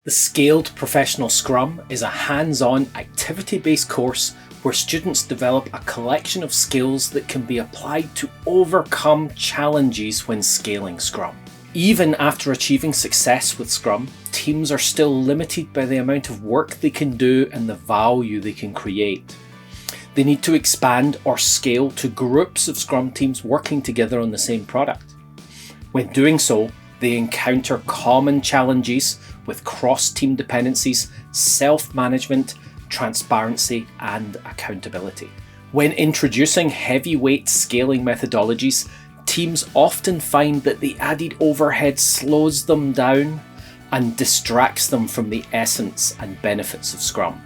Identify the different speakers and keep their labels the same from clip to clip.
Speaker 1: The Scaled Professional Scrum is a hands-on, activity-based course where students develop a collection of skills that can be applied to overcome challenges when scaling Scrum. Even after achieving success with Scrum, teams are still limited by the amount of work they can do and the value they can create. They need to expand or scale to groups of Scrum teams working together on the same product. When doing so, they encounter common challenges with cross-team dependencies, self-management, transparency, and accountability. When introducing heavyweight scaling methodologies, teams often find that the added overhead slows them down and distracts them from the essence and benefits of Scrum.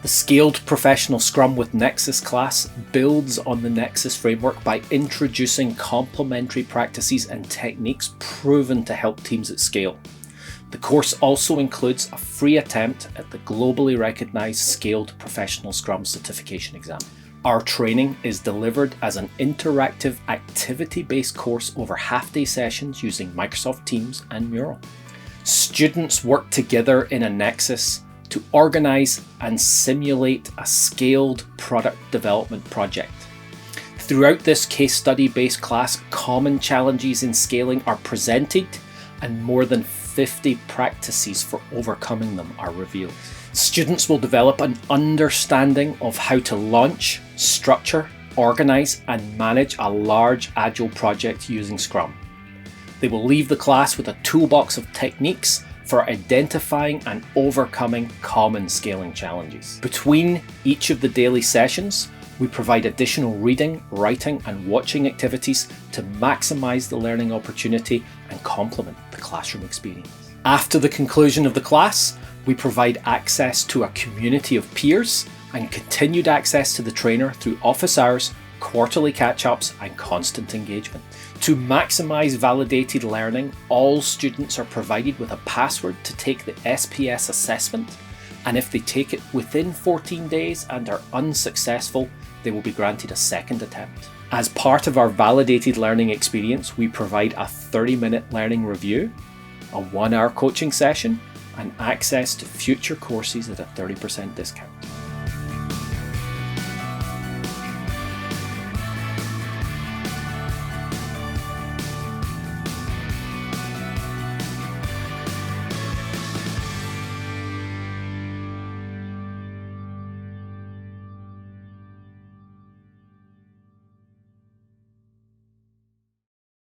Speaker 1: The Scaled Professional Scrum with Nexus class builds on the Nexus Framework by introducing complementary practices and techniques proven to help teams at scale. The course also includes a free attempt at the globally recognised Scaled Professional Scrum certification exam. Our training is delivered as an interactive, activity-based course over half-day sessions using Microsoft Teams and Mural. Students work together in a Nexus to organise and simulate a scaled product development project. Throughout this case study-based class, common challenges in scaling are presented and more than 50 practices for overcoming them are revealed. Students will develop an understanding of how to launch, structure, organise and manage a large agile project using Scrum. They will leave the class with a toolbox of techniques for identifying and overcoming common scaling challenges. Between each of the daily sessions, we provide additional reading, writing and watching activities to maximise the learning opportunity and complement the classroom experience. After the conclusion of the class, we provide access to a community of peers and continued access to the trainer through office hours, quarterly catch-ups and constant engagement. To maximise validated learning, all students are provided with a password to take the SPS assessment, and if they take it within 14 days and are unsuccessful, they will be granted a second attempt. As part of our validated learning experience, we provide a 30-minute learning review, a 1-hour coaching session, and access to future courses at a 30% discount.